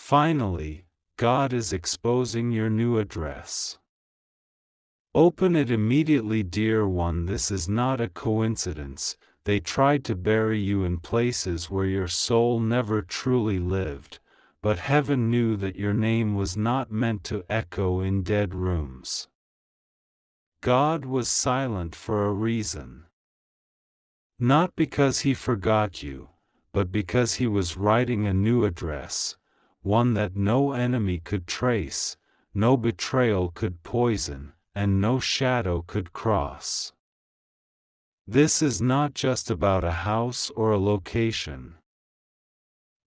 Finally, God is exposing your new address. Open it immediately, dear one. This is not a coincidence. They tried to bury you in places where your soul never truly lived, but heaven knew that your name was not meant to echo in dead rooms. God was silent for a reason. Not because he forgot you, but because he was writing a new address, one that no enemy could trace, no betrayal could poison, and no shadow could cross. This is not just about a house or a location.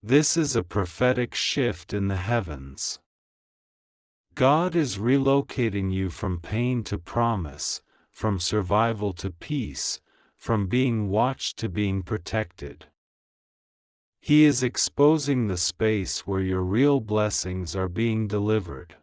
This is a prophetic shift in the heavens. God is relocating you from pain to promise, from survival to peace, from being watched to being protected. He is exposing the space where your real blessings are being delivered.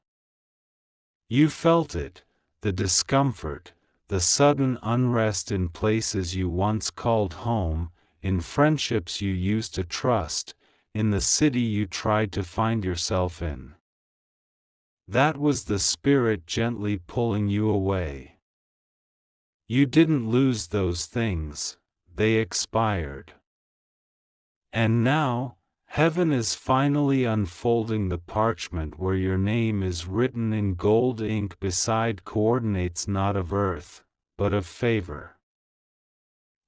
You felt it, the discomfort, the sudden unrest in places you once called home, in friendships you used to trust, in the city you tried to find yourself in. That was the Spirit gently pulling you away. You didn't lose those things, they expired. And now, heaven is finally unfolding the parchment where your name is written in gold ink beside coordinates not of earth, but of favor.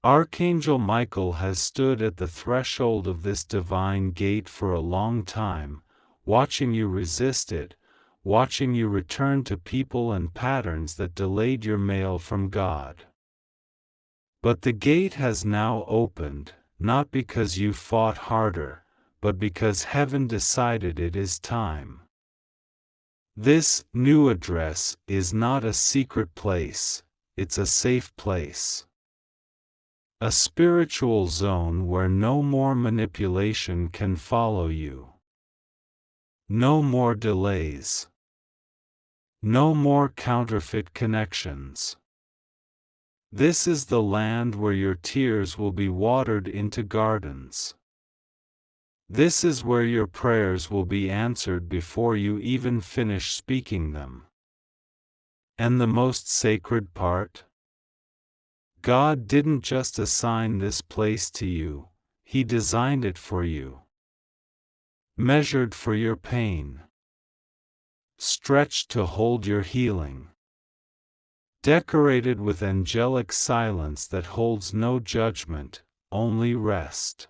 Archangel Michael has stood at the threshold of this divine gate for a long time, watching you resist it, watching you return to people and patterns that delayed your mail from God. But the gate has now opened, not because you fought harder, but because heaven decided it is time. This new address is not a secret place, it's a safe place. A spiritual zone where no more manipulation can follow you. No more delays. No more counterfeit connections. This is the land where your tears will be watered into gardens. This is where your prayers will be answered before you even finish speaking them. And the most sacred part? God didn't just assign this place to you, He designed it for you. Measured for your pain. Stretched to hold your healing. Decorated with angelic silence that holds no judgment, only rest.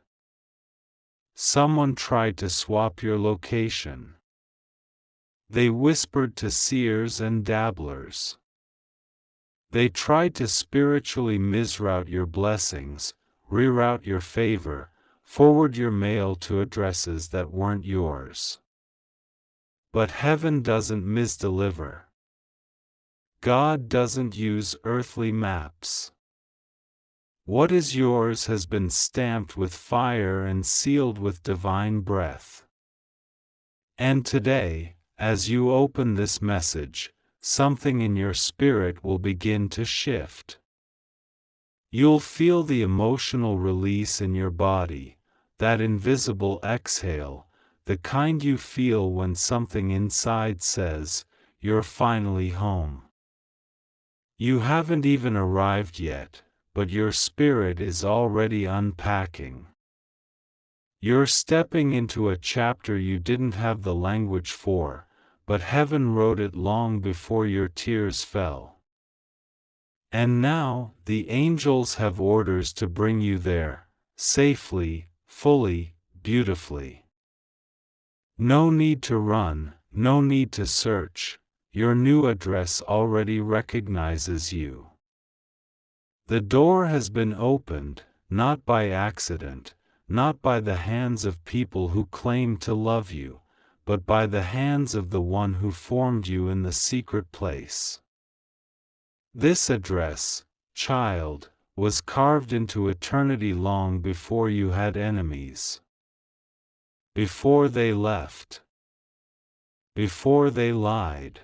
Someone tried to swap your location. They whispered to seers and dabblers. They tried to spiritually misroute your blessings, reroute your favor, forward your mail to addresses that weren't yours. But heaven doesn't misdeliver. God doesn't use earthly maps. What is yours has been stamped with fire and sealed with divine breath. And today, as you open this message, something in your spirit will begin to shift. You'll feel the emotional release in your body, that invisible exhale, the kind you feel when something inside says, "You're finally home." You haven't even arrived yet, but your spirit is already unpacking. You're stepping into a chapter you didn't have the language for, but heaven wrote it long before your tears fell. And now, the angels have orders to bring you there, safely, fully, beautifully. No need to run, no need to search. Your new address already recognizes you. The door has been opened, not by accident, not by the hands of people who claim to love you, but by the hands of the one who formed you in the secret place. This address, child, was carved into eternity long before you had enemies. Before they left. Before they lied.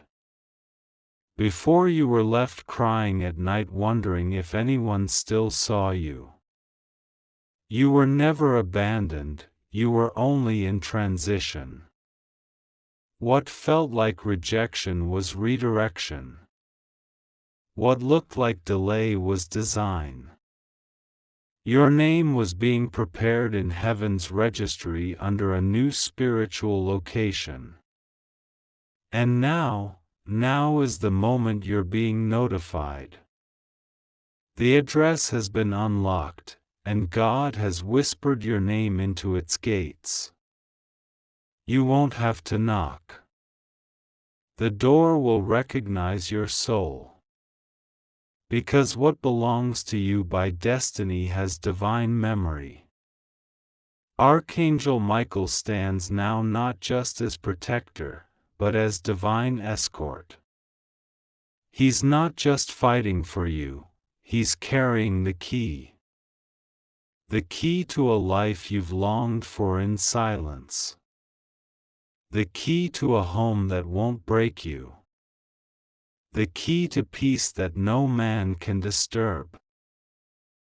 Before you were left crying at night wondering if anyone still saw you. You were never abandoned, you were only in transition. What felt like rejection was redirection. What looked like delay was design. Your name was being prepared in heaven's registry under a new spiritual location. And now is the moment you're being notified. The address has been unlocked, and God has whispered your name into its gates. You won't have to knock. The door will recognize your soul. Because what belongs to you by destiny has divine memory. Archangel Michael stands now not just as protector, but as divine escort. He's not just fighting for you, he's carrying the key. The key to a life you've longed for in silence. The key to a home that won't break you. The key to peace that no man can disturb.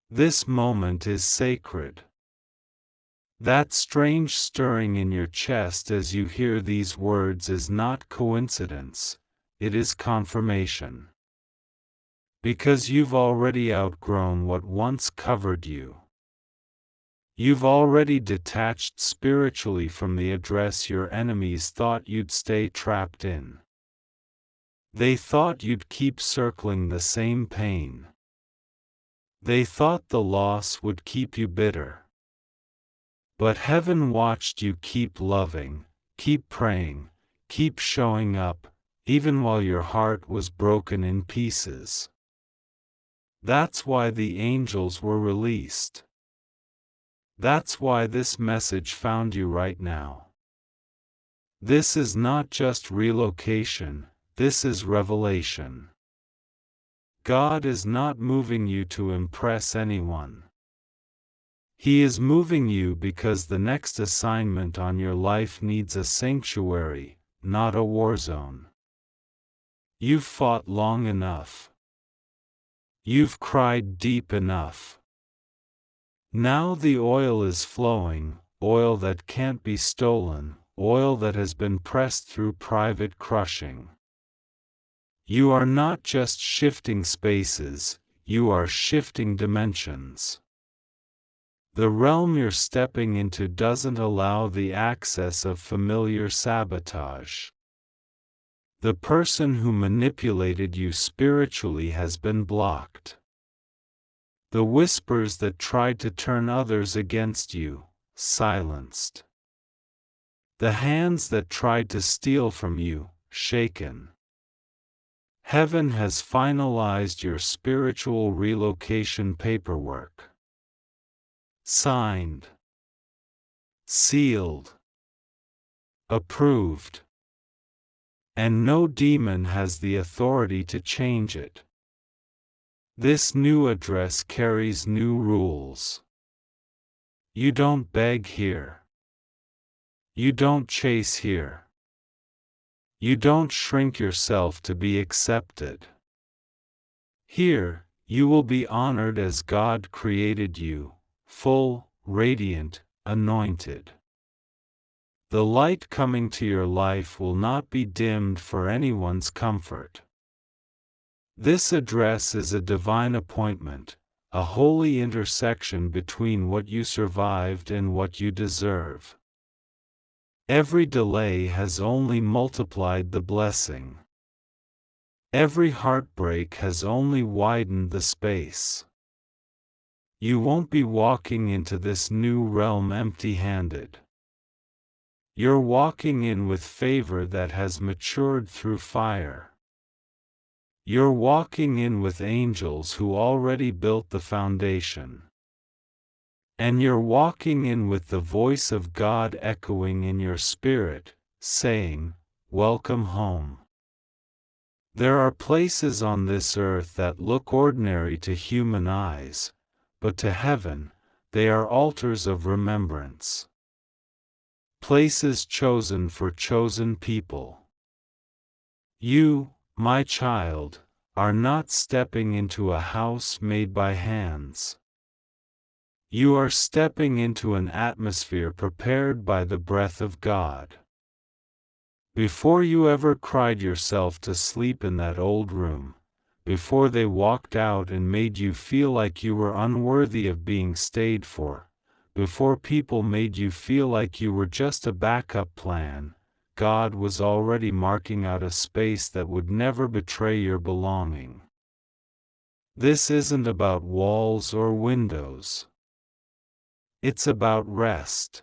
This moment is sacred. That strange stirring in your chest as you hear these words is not coincidence, it is confirmation. Because you've already outgrown what once covered you. You've already detached spiritually from the address your enemies thought you'd stay trapped in. They thought you'd keep circling the same pain. They thought the loss would keep you bitter. But heaven watched you keep loving, keep praying, keep showing up, even while your heart was broken in pieces. That's why the angels were released. That's why this message found you right now. This is not just relocation. This is revelation. God is not moving you to impress anyone. He is moving you because the next assignment on your life needs a sanctuary, not a war zone. You've fought long enough. You've cried deep enough. Now the oil is flowing, oil that can't be stolen, oil that has been pressed through private crushing. You are not just shifting spaces, you are shifting dimensions. The realm you're stepping into doesn't allow the access of familiar sabotage. The person who manipulated you spiritually has been blocked. The whispers that tried to turn others against you, silenced. The hands that tried to steal from you, shaken. Heaven has finalized your spiritual relocation paperwork. Signed. Sealed. Approved. And no demon has the authority to change it. This new address carries new rules. You don't beg here. You don't chase here. You don't shrink yourself to be accepted. Here, you will be honored as God created you, full, radiant, anointed. The light coming to your life will not be dimmed for anyone's comfort. This address is a divine appointment, a holy intersection between what you survived and what you deserve. Every delay has only multiplied the blessing. Every heartbreak has only widened the space. You won't be walking into this new realm empty-handed. You're walking in with favor that has matured through fire. You're walking in with angels who already built the foundation. And you're walking in with the voice of God echoing in your spirit, saying, "Welcome home." There are places on this earth that look ordinary to human eyes, but to heaven, they are altars of remembrance. Places chosen for chosen people. You, my child, are not stepping into a house made by hands. You are stepping into an atmosphere prepared by the breath of God. Before you ever cried yourself to sleep in that old room, before they walked out and made you feel like you were unworthy of being stayed for, before people made you feel like you were just a backup plan, God was already marking out a space that would never betray your belonging. This isn't about walls or windows. It's about rest.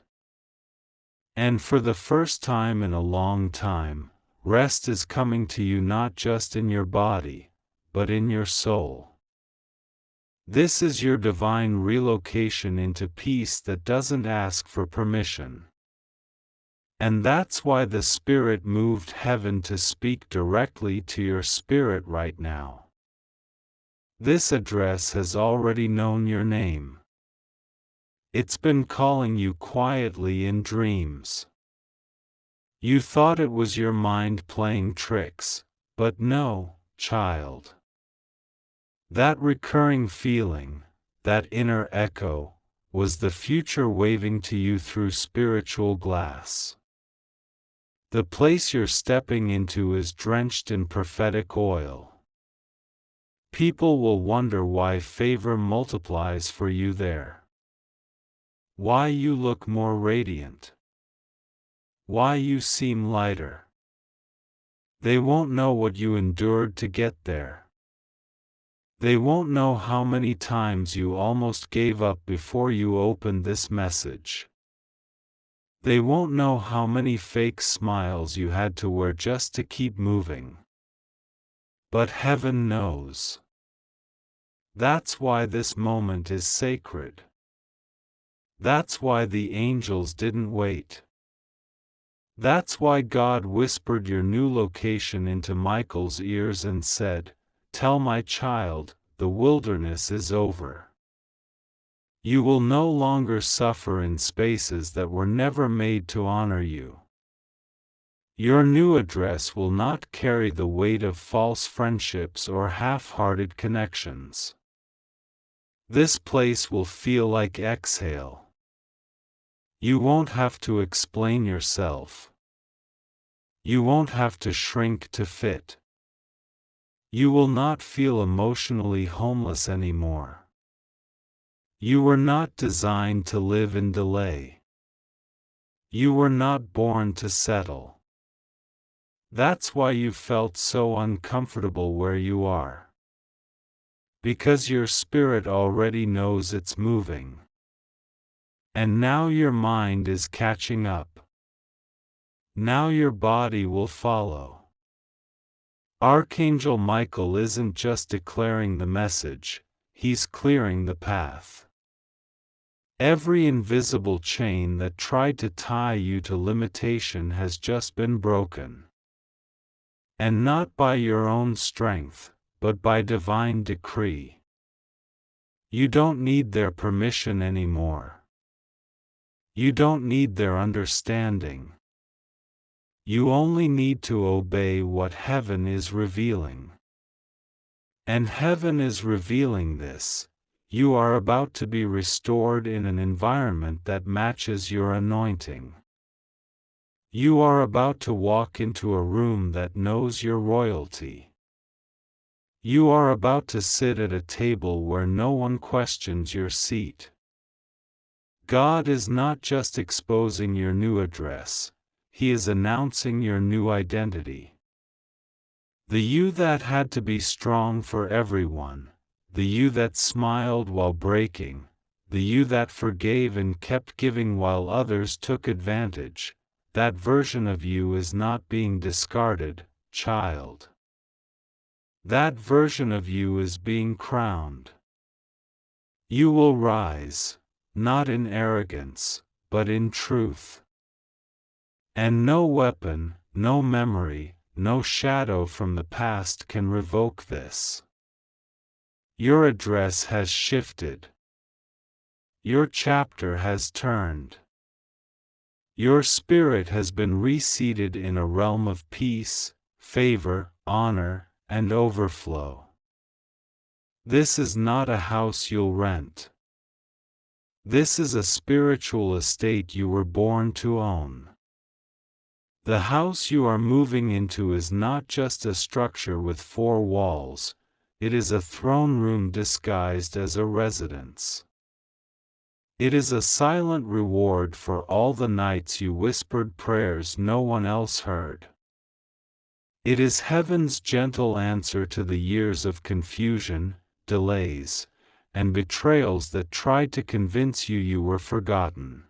And for the first time in a long time, rest is coming to you not just in your body, but in your soul. This is your divine relocation into peace that doesn't ask for permission. And that's why the Spirit moved heaven to speak directly to your spirit right now. This address has already known your name. It's been calling you quietly in dreams. You thought it was your mind playing tricks, but no, child. That recurring feeling, that inner echo, was the future waving to you through spiritual glass. The place you're stepping into is drenched in prophetic oil. People will wonder why favor multiplies for you there. Why you look more radiant. Why you seem lighter. They won't know what you endured to get there. They won't know how many times you almost gave up before you opened this message. They won't know how many fake smiles you had to wear just to keep moving. But heaven knows. That's why this moment is sacred. That's why the angels didn't wait. That's why God whispered your new location into Michael's ears and said, "Tell my child, the wilderness is over. You will no longer suffer in spaces that were never made to honor you. Your new address will not carry the weight of false friendships or half-hearted connections. This place will feel like exhale. You won't have to explain yourself. You won't have to shrink to fit. You will not feel emotionally homeless anymore. You were not designed to live in delay. You were not born to settle. That's why you felt so uncomfortable where you are. Because your spirit already knows it's moving. And now your mind is catching up. Now your body will follow. Archangel Michael isn't just declaring the message, he's clearing the path. Every invisible chain that tried to tie you to limitation has just been broken. And not by your own strength, but by divine decree. You don't need their permission anymore. You don't need their understanding. You only need to obey what heaven is revealing. And heaven is revealing this: you are about to be restored in an environment that matches your anointing. You are about to walk into a room that knows your royalty. You are about to sit at a table where no one questions your seat. God is not just exposing your new address, He is announcing your new identity. The you that had to be strong for everyone, the you that smiled while breaking, the you that forgave and kept giving while others took advantage, that version of you is not being discarded, child. That version of you is being crowned. You will rise, not in arrogance, but in truth. And no weapon, no memory, no shadow from the past can revoke this. Your address has shifted. Your chapter has turned. Your spirit has been reseated in a realm of peace, favor, honor, and overflow. This is not a house you'll rent. This is a spiritual estate you were born to own. The house you are moving into is not just a structure with 4 walls, it is a throne room disguised as a residence. It is a silent reward for all the nights you whispered prayers no one else heard. It is heaven's gentle answer to the years of confusion, delays, and betrayals that tried to convince you you were forgotten.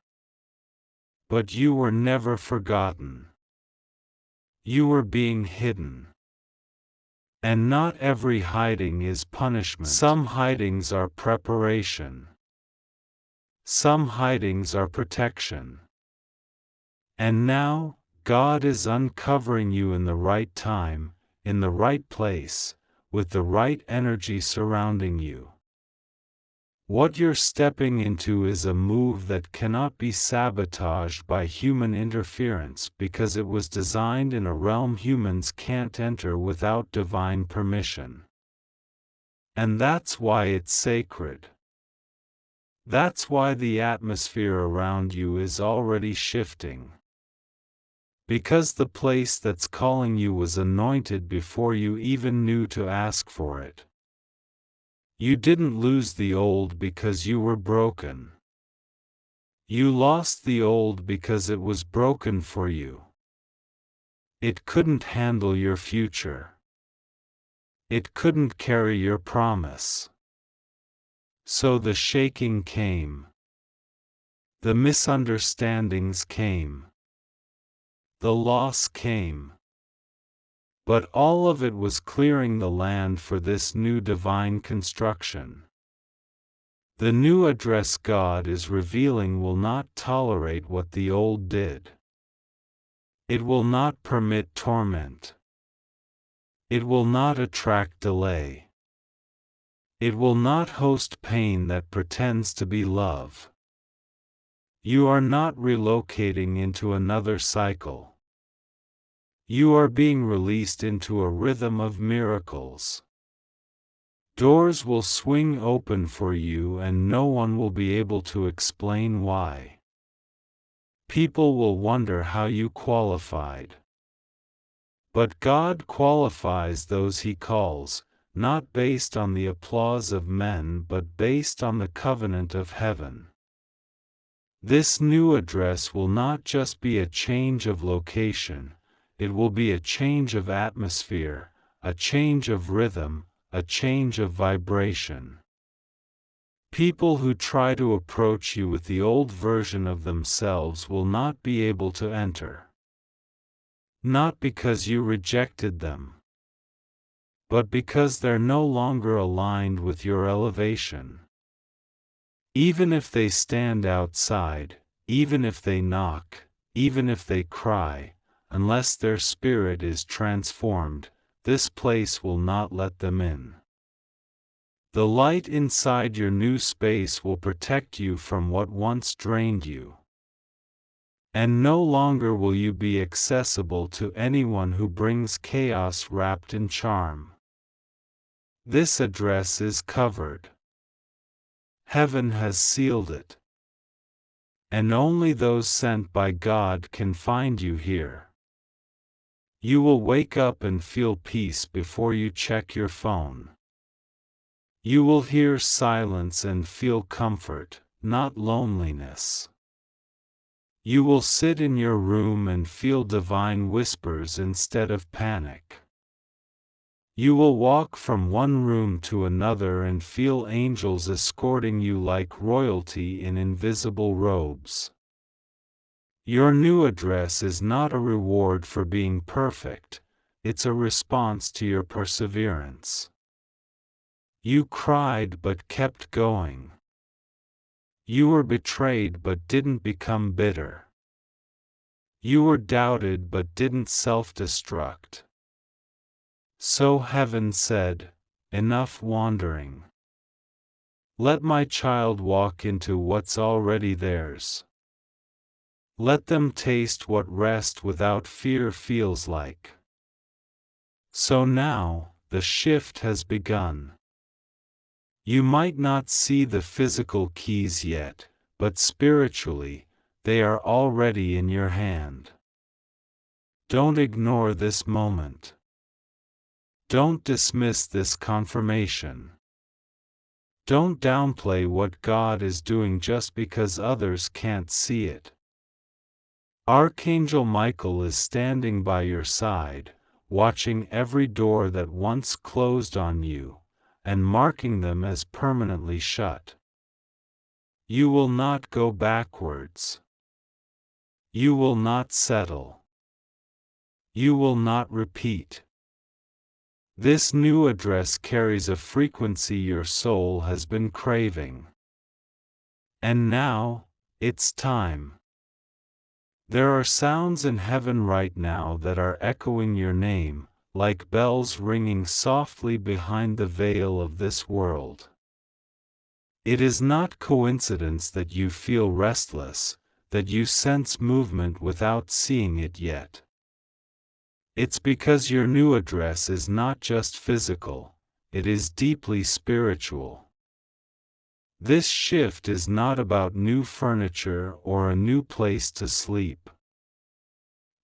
But you were never forgotten. You were being hidden. And not every hiding is punishment. Some hidings are preparation. Some hidings are protection. And now, God is uncovering you in the right time, in the right place, with the right energy surrounding you. What you're stepping into is a move that cannot be sabotaged by human interference because it was designed in a realm humans can't enter without divine permission. And that's why it's sacred. That's why the atmosphere around you is already shifting. Because the place that's calling you was anointed before you even knew to ask for it. You didn't lose the old because you were broken. You lost the old because it was broken for you. It couldn't handle your future. It couldn't carry your promise. So the shaking came. The misunderstandings came. The loss came. But all of it was clearing the land for this new divine construction. The new address God is revealing will not tolerate what the old did. It will not permit torment. It will not attract delay. It will not host pain that pretends to be love. You are not relocating into another cycle. You are being released into a rhythm of miracles. Doors will swing open for you and no one will be able to explain why. People will wonder how you qualified. But God qualifies those He calls, not based on the applause of men but based on the covenant of heaven. This new address will not just be a change of location, it will be a change of atmosphere, a change of rhythm, a change of vibration. People who try to approach you with the old version of themselves will not be able to enter. Not because you rejected them, but because they're no longer aligned with your elevation. Even if they stand outside, even if they knock, even if they cry, unless their spirit is transformed, this place will not let them in. The light inside your new space will protect you from what once drained you. And no longer will you be accessible to anyone who brings chaos wrapped in charm. This address is covered. Heaven has sealed it. And only those sent by God can find you here. You will wake up and feel peace before you check your phone. You will hear silence and feel comfort, not loneliness. You will sit in your room and feel divine whispers instead of panic. You will walk from one room to another and feel angels escorting you like royalty in invisible robes. Your new address is not a reward for being perfect, it's a response to your perseverance. You cried but kept going. You were betrayed but didn't become bitter. You were doubted but didn't self-destruct. So heaven said, enough wandering. Let my child walk into what's already theirs. Let them taste what rest without fear feels like. So now, the shift has begun. You might not see the physical keys yet, but spiritually, they are already in your hand. Don't ignore this moment. Don't dismiss this confirmation. Don't downplay what God is doing just because others can't see it. Archangel Michael is standing by your side, watching every door that once closed on you, and marking them as permanently shut. You will not go backwards. You will not settle. You will not repeat. This new address carries a frequency your soul has been craving. And now, it's time. There are sounds in heaven right now that are echoing your name, like bells ringing softly behind the veil of this world. It is not coincidence that you feel restless, that you sense movement without seeing it yet. It's because your new address is not just physical, it is deeply spiritual. This shift is not about new furniture or a new place to sleep.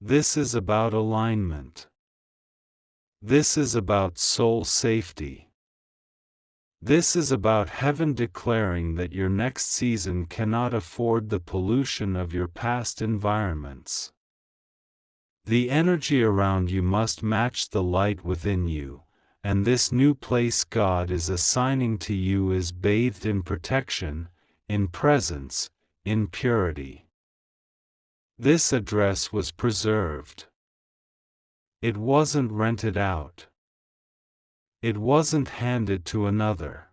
This is about alignment. This is about soul safety. This is about heaven declaring that your next season cannot afford the pollution of your past environments. The energy around you must match the light within you, and this new place God is assigning to you is bathed in protection, in presence, in purity. This address was preserved. It wasn't rented out. It wasn't handed to another.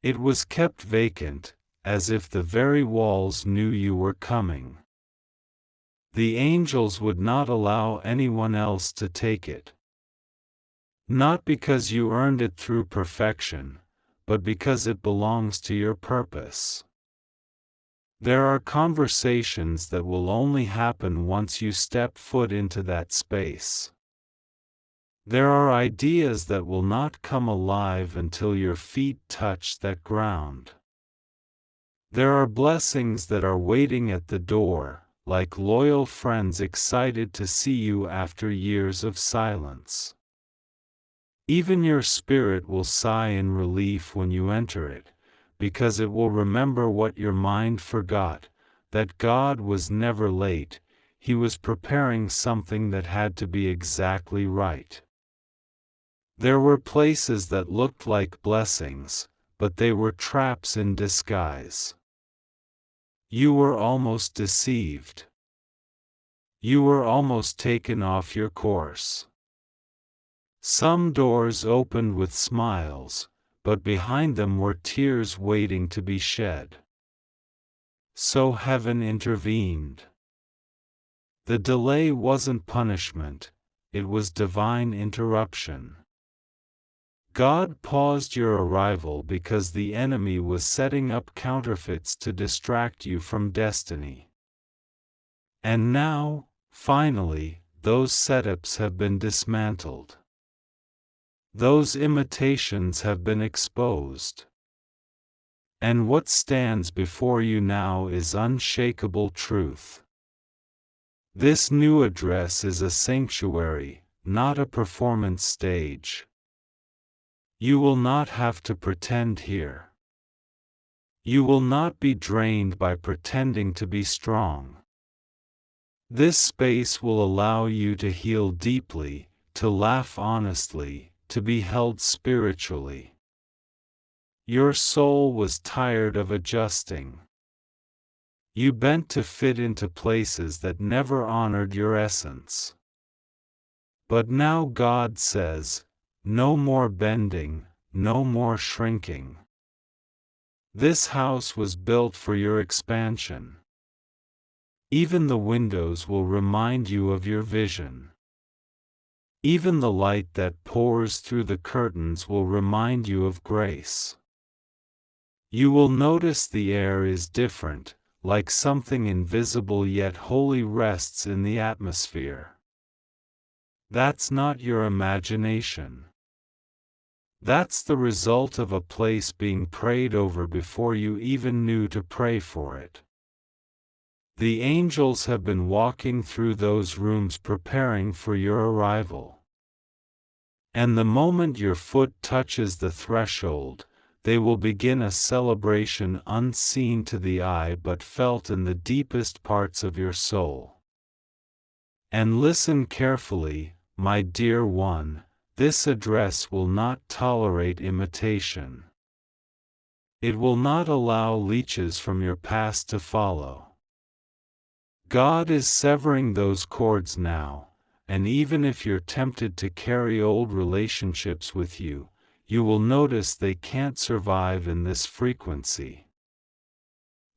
It was kept vacant, as if the very walls knew you were coming. The angels would not allow anyone else to take it. Not because you earned it through perfection, but because it belongs to your purpose. There are conversations that will only happen once you step foot into that space. There are ideas that will not come alive until your feet touch that ground. There are blessings that are waiting at the door, like loyal friends excited to see you after years of silence. Even your spirit will sigh in relief when you enter it, because it will remember what your mind forgot, that God was never late, He was preparing something that had to be exactly right. There were places that looked like blessings, but they were traps in disguise. You were almost deceived. You were almost taken off your course. Some doors opened with smiles, but behind them were tears waiting to be shed. So heaven intervened. The delay wasn't punishment, it was divine interruption. God paused your arrival because the enemy was setting up counterfeits to distract you from destiny. And now, finally, those setups have been dismantled. Those imitations have been exposed. And what stands before you now is unshakable truth. This new address is a sanctuary, not a performance stage. You will not have to pretend here. You will not be drained by pretending to be strong. This space will allow you to heal deeply, to laugh honestly, to be held spiritually. Your soul was tired of adjusting. You bent to fit into places that never honored your essence. But now God says, no more bending, no more shrinking. This house was built for your expansion. Even the windows will remind you of your vision. Even the light that pours through the curtains will remind you of grace. You will notice the air is different, like something invisible yet holy rests in the atmosphere. That's not your imagination. That's the result of a place being prayed over before you even knew to pray for it. The angels have been walking through those rooms preparing for your arrival. And the moment your foot touches the threshold, they will begin a celebration unseen to the eye but felt in the deepest parts of your soul. And listen carefully, my dear one, this address will not tolerate imitation. It will not allow leeches from your past to follow. God is severing those cords now, and even if you're tempted to carry old relationships with you, you will notice they can't survive in this frequency.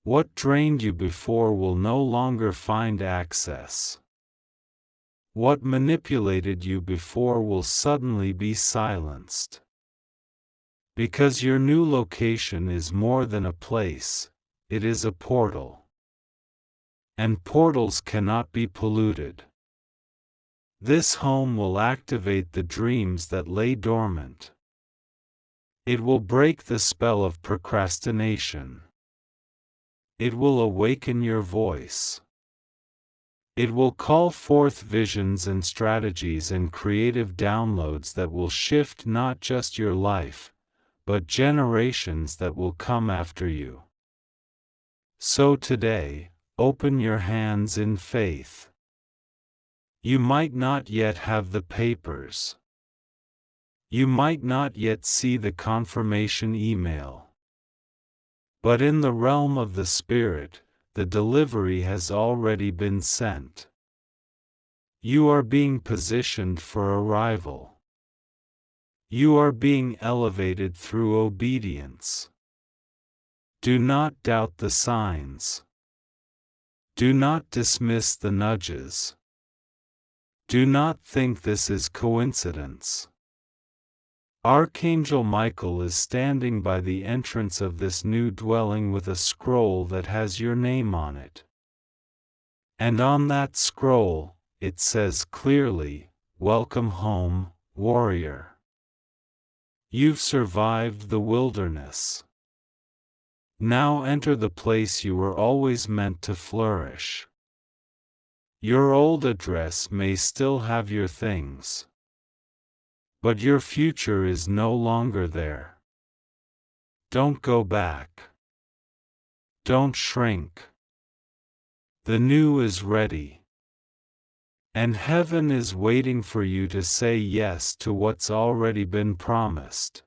What drained you before will no longer find access. What manipulated you before will suddenly be silenced. Because your new location is more than a place, it is a portal. And portals cannot be polluted. This home will activate the dreams that lay dormant. It will break the spell of procrastination. It will awaken your voice. It will call forth visions and strategies and creative downloads that will shift not just your life, but generations that will come after you. So today, open your hands in faith. You might not yet have the papers. You might not yet see the confirmation email. But in the realm of the Spirit, the delivery has already been sent. You are being positioned for arrival. You are being elevated through obedience. Do not doubt the signs. Do not dismiss the nudges. Do not think this is coincidence. Archangel Michael is standing by the entrance of this new dwelling with a scroll that has your name on it. And on that scroll, it says clearly, "Welcome home, warrior. You've survived the wilderness. Now enter the place you were always meant to flourish." Your old address may still have your things, but your future is no longer there. Don't go back. Don't shrink. The new is ready. And heaven is waiting for you to say yes to what's already been promised.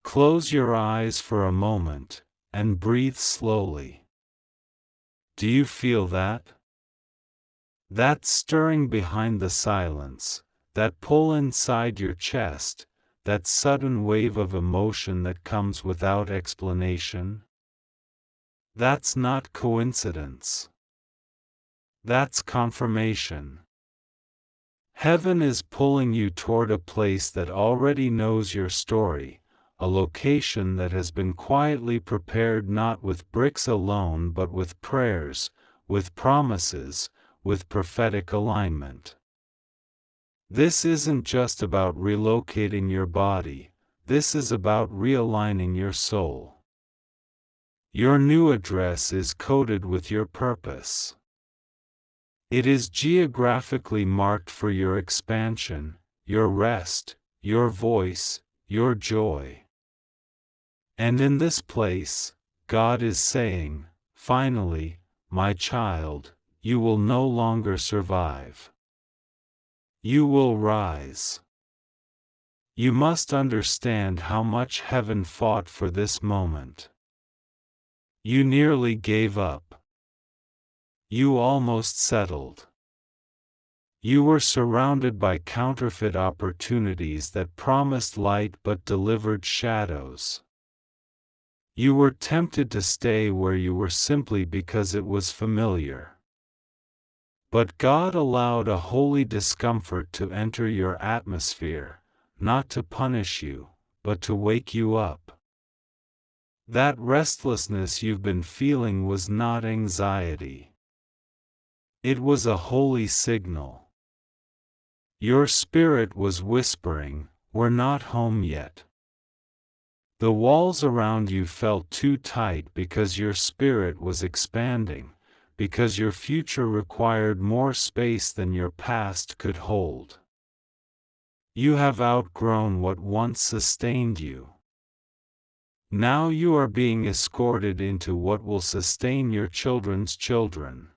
Close your eyes for a moment, and breathe slowly. Do you feel that? That stirring behind the silence, that pull inside your chest, that sudden wave of emotion that comes without explanation? That's not coincidence. That's confirmation. Heaven is pulling you toward a place that already knows your story, a location that has been quietly prepared not with bricks alone but with prayers, with promises, with prophetic alignment. This isn't just about relocating your body, this is about realigning your soul. Your new address is coded with your purpose. It is geographically marked for your expansion, your rest, your voice, your joy. And in this place, God is saying, finally, my child, you will no longer survive. You will rise. You must understand how much heaven fought for this moment. You nearly gave up. You almost settled. You were surrounded by counterfeit opportunities that promised light but delivered shadows. You were tempted to stay where you were simply because it was familiar. But God allowed a holy discomfort to enter your atmosphere, not to punish you, but to wake you up. That restlessness you've been feeling was not anxiety. It was a holy signal. Your spirit was whispering, "We're not home yet." The walls around you felt too tight because your spirit was expanding, because your future required more space than your past could hold. You have outgrown what once sustained you. Now you are being escorted into what will sustain your children's children.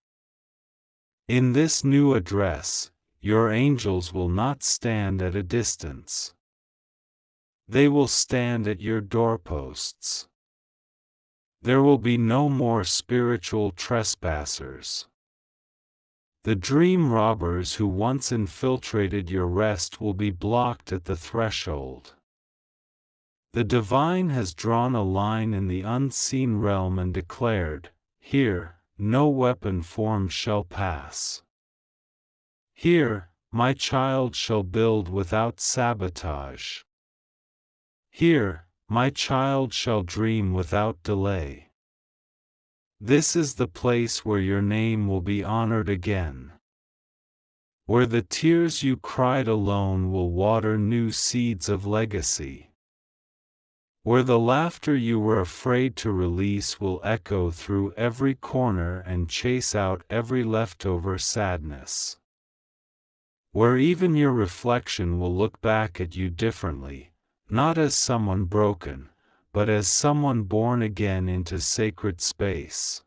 In this new address, your angels will not stand at a distance. They will stand at your doorposts. There will be no more spiritual trespassers. The dream robbers who once infiltrated your rest will be blocked at the threshold. The divine has drawn a line in the unseen realm and declared, "Here, no weapon formed shall pass. Here, my child shall build without sabotage. Here, my child shall dream without delay." This is the place where your name will be honored again. Where the tears you cried alone will water new seeds of legacy. Where the laughter you were afraid to release will echo through every corner and chase out every leftover sadness. Where even your reflection will look back at you differently, not as someone broken, but as someone born again into sacred space.